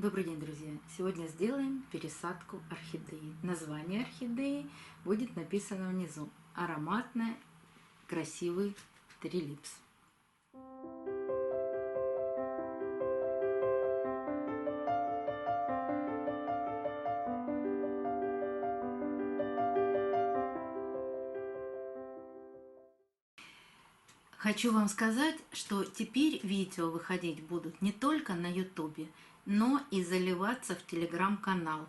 Добрый день, друзья! Сегодня сделаем пересадку орхидеи. Название орхидеи будет написано внизу. Ароматная, красивый трилипс. Хочу вам сказать, что теперь видео выходить будут не только на YouTube, но и заливаться в телеграм-канал,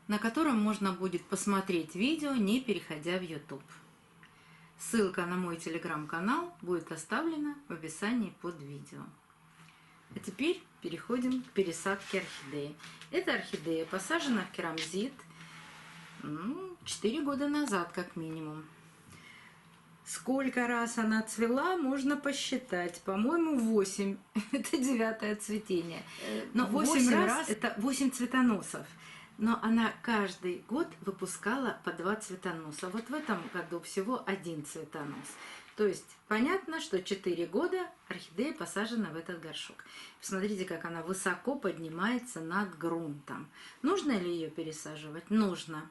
на котором можно будет посмотреть видео, не переходя в YouTube. Ссылка на мой телеграм-канал будет оставлена в описании под видео. А теперь переходим к пересадке орхидеи. Эта орхидея посажена в керамзит 4 года назад, как минимум. Сколько раз она цвела, можно посчитать. По-моему, 8. Это 9-е цветение. Но 8 раз это 8 цветоносов. Но она каждый год выпускала по 2 цветоноса. Вот в этом году всего 1 цветонос. То есть понятно, что 4 года орхидея посажена в этот горшок. Посмотрите, как она высоко поднимается над грунтом. Нужно ли ее пересаживать? Нужно.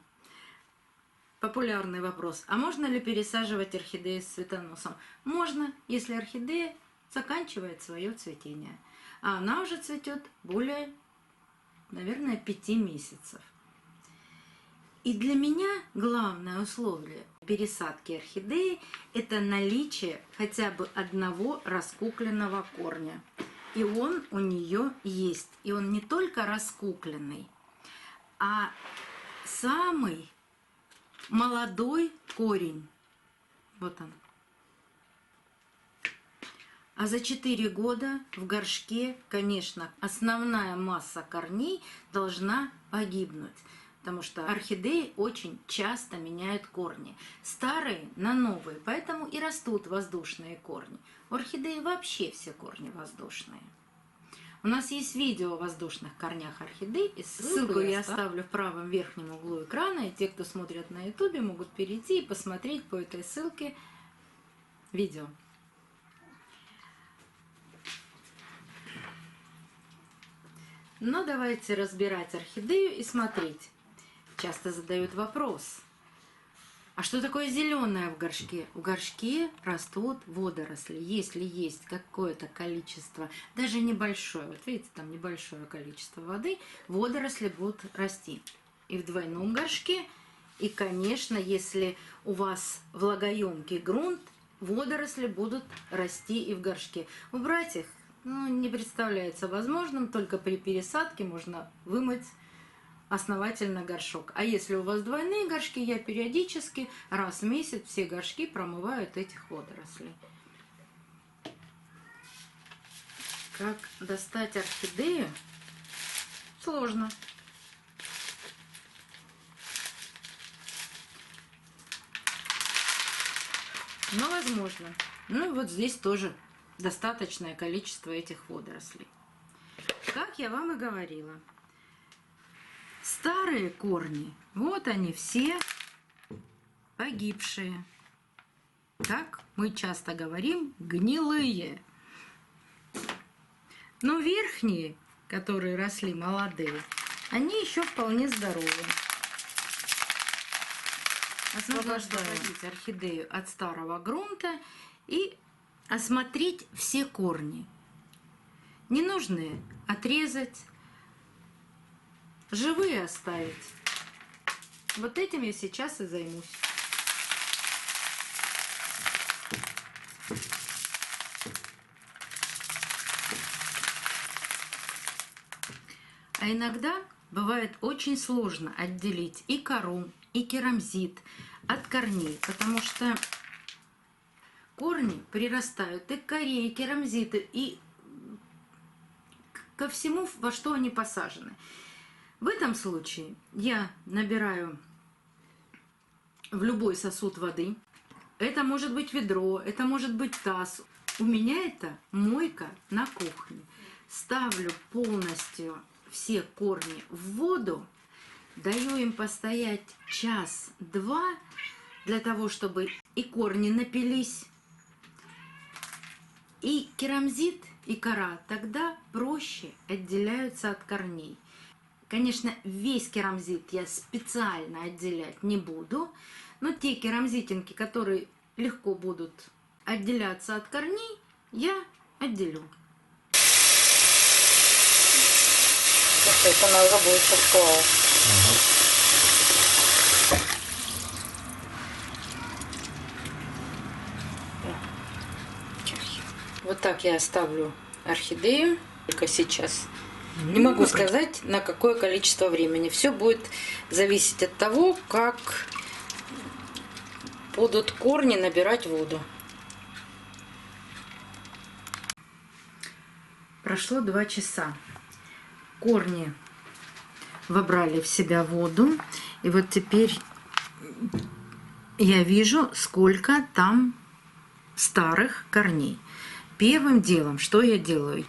Популярный вопрос. А можно ли пересаживать орхидеи с цветоносом? Можно, если орхидея заканчивает свое цветение. А она уже цветет более, наверное, 5 месяцев. И для меня главное условие пересадки орхидеи – это наличие хотя бы одного раскукленного корня. И он у нее есть. И он не только раскукленный, а самый молодой корень. Вот он. А за 4 года в горшке, конечно, основная масса корней должна погибнуть. Потому что орхидеи очень часто меняют корни. Старые на новые. Поэтому и растут воздушные корни. У орхидеи вообще все корни воздушные. У нас есть видео о воздушных корнях орхидей, и ссылку я оставлю в правом верхнем углу экрана, и те, кто смотрят на YouTube, могут перейти и посмотреть по этой ссылке видео. Но давайте разбирать орхидею и смотреть. Часто задают вопрос: а что такое зеленое в горшке? В горшке растут водоросли. Если есть какое-то количество, даже небольшое, вот видите, там небольшое количество воды, водоросли будут расти. И в двойном горшке, и, конечно, если у вас влагоемкий грунт, водоросли будут расти и в горшке. Убрать их не представляется возможным, только при пересадке можно вымыть основательно горшок. А если у вас двойные горшки, я периодически раз в месяц все горшки промываю от этих водорослей. Как достать орхидею? Сложно. Но возможно. Ну вот здесь тоже достаточное количество этих водорослей. Как я вам и говорила, старые корни, вот они все погибшие. Так мы часто говорим, гнилые. Но верхние, которые росли молодые, они еще вполне здоровы. Освобождать орхидею от старого грунта и осмотреть все корни. Ненужные отрезать, живые оставить. Вот этим я сейчас и займусь. А иногда бывает очень сложно отделить и кору, и керамзит от корней, потому что корни прирастают и к коре, и к керамзиту, и ко всему, во что они посажены. В этом случае я набираю в любой сосуд воды. Это может быть ведро, это может быть таз. У меня это мойка на кухне. Ставлю полностью все корни в воду, даю им постоять час-два, для того, чтобы и корни напились, и керамзит, и кора, тогда проще отделяются от корней. Конечно, весь керамзит я специально отделять не буду, но те керамзитинки, которые легко будут отделяться от корней, я отделю. Она уже будет подплавать. Вот так я оставлю орхидею только сейчас. Не могу сказать, на какое количество времени. Все будет зависеть от того, как будут корни набирать воду. Прошло 2 часа. Корни вобрали в себя воду. И вот теперь я вижу, сколько там старых корней. Первым делом, что я делаю?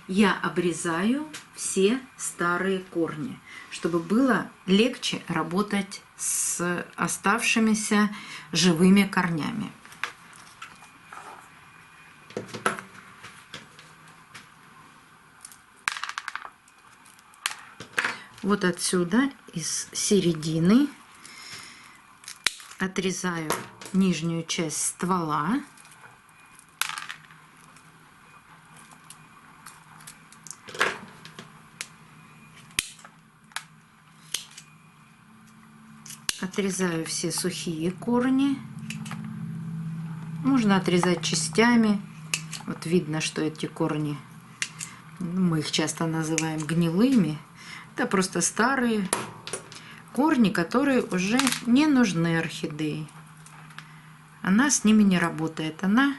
Я обрезаю все старые корни, чтобы было легче работать с оставшимися живыми корнями. Вот отсюда, из середины, отрезаю нижнюю часть ствола. Отрезаю все сухие корни. Можно отрезать частями. Вот видно, что эти корни, мы их часто называем гнилыми. Это просто старые корни, которые уже не нужны орхидее. Она с ними не работает. Она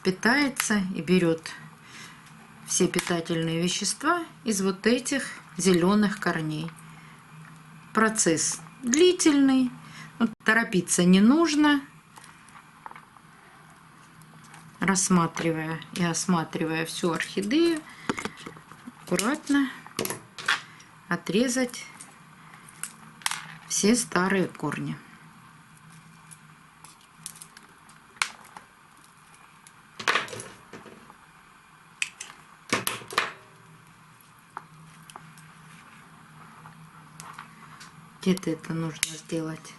питается и берет все питательные вещества из вот этих зеленых корней. Процесс длительный, но торопиться не нужно. Рассматривая и осматривая всю орхидею, аккуратно отрезать все старые корни. Где-то это нужно сделать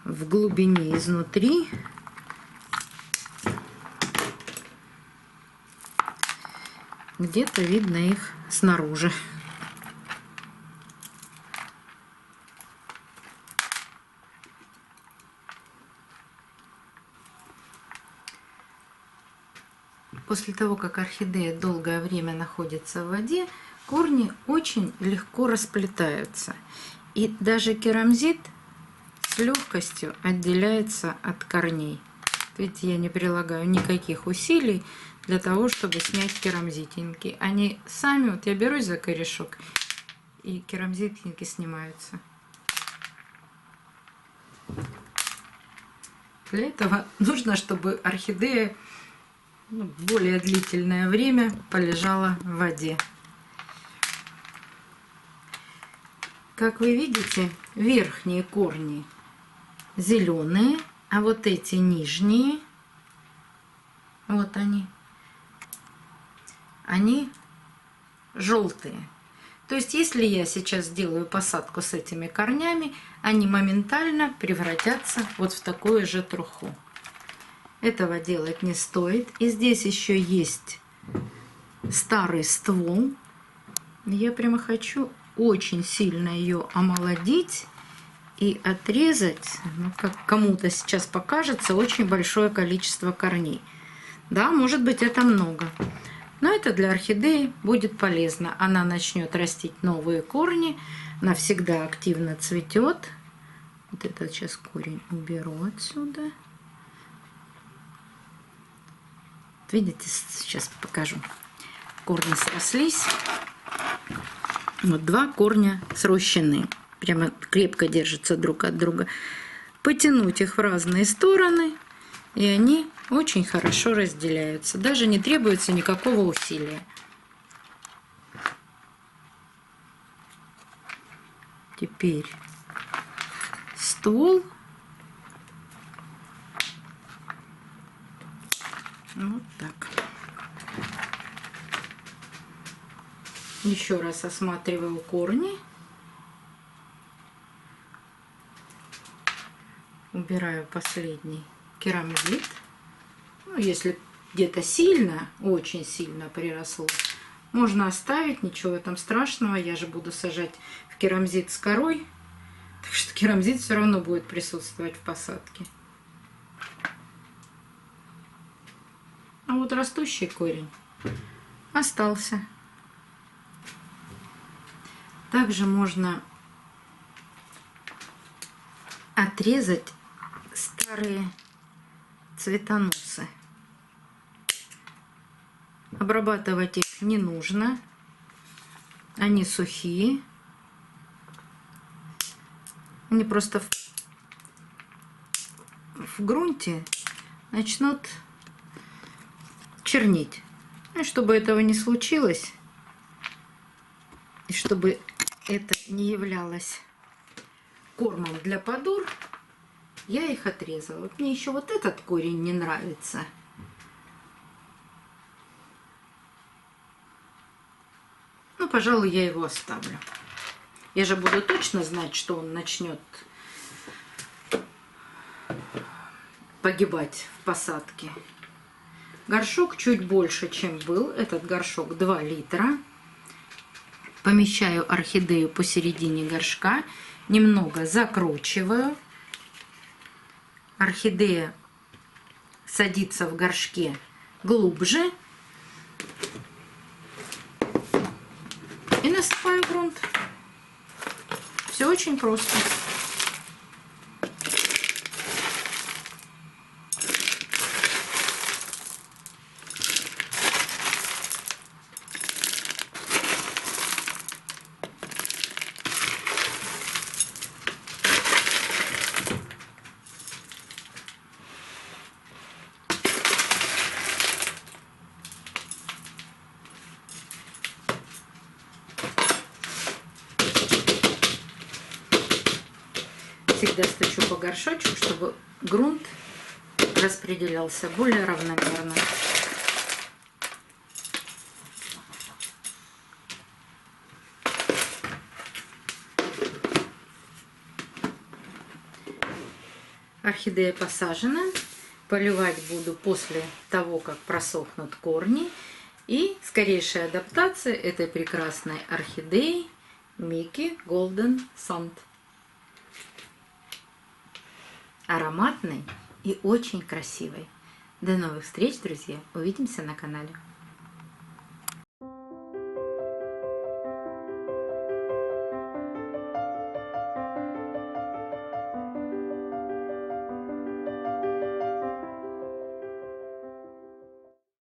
в глубине изнутри. Где-то видно их снаружи. После того, как орхидея долгое время находится в воде, корни очень легко расплетаются. И даже керамзит с легкостью отделяется от корней. Видите, я не прилагаю никаких усилий для того, чтобы снять керамзитинки. Они сами, вот я берусь за корешок, и керамзитинки снимаются. Для этого нужно, чтобы орхидея более длительное время полежала в воде. Как вы видите, верхние корни зеленые, а вот эти нижние, вот они желтые. То есть, если я сейчас сделаю посадку с этими корнями, они моментально превратятся вот в такую же труху. Этого делать не стоит. И здесь еще есть старый ствол. Я прямо хочу очень сильно ее омолодить и отрезать, ну, как кому-то сейчас покажется, очень большое количество корней. Да, может быть, это много. Но это для орхидеи будет полезно. Она начнет растить новые корни, она всегда активно цветет. Вот этот сейчас корень уберу отсюда. Видите, сейчас покажу. Корни срослись. Вот 2 корня срощены. Прямо крепко держатся друг от друга. Потянуть их в разные стороны, и они очень хорошо разделяются. Даже не требуется никакого усилия. Теперь ствол. Вот так. Еще раз осматриваю корни. Убираю последний керамзит. Ну, если где-то сильно, очень сильно приросло, можно оставить, ничего в этом страшного. Я же буду сажать в керамзит с корой, так что керамзит все равно будет присутствовать в посадке. А вот растущий корень остался. Также можно отрезать старые цветоносы. Обрабатывать их не нужно. Они сухие. Они просто в грунте начнут чернить. И чтобы этого не случилось, и чтобы это не являлось кормом для подур, я их отрезала. Мне еще вот этот корень не нравится. Ну, пожалуй, я его оставлю. Я же буду точно знать, что он начнет погибать в посадке. Горшок чуть больше, чем был. Этот горшок 2 литра. Помещаю орхидею посередине горшка. Немного закручиваю. Орхидея садится в горшке глубже. И насыпаю грунт. Все очень просто. Всегда стучу по горшочку, чтобы грунт распределялся более равномерно. Орхидея посажена. Поливать буду после того, как просохнут корни. И скорейшая адаптация этой прекрасной орхидеи Mickey Golden Sand. Ароматной и очень красивой. До новых встреч, друзья! Увидимся на канале.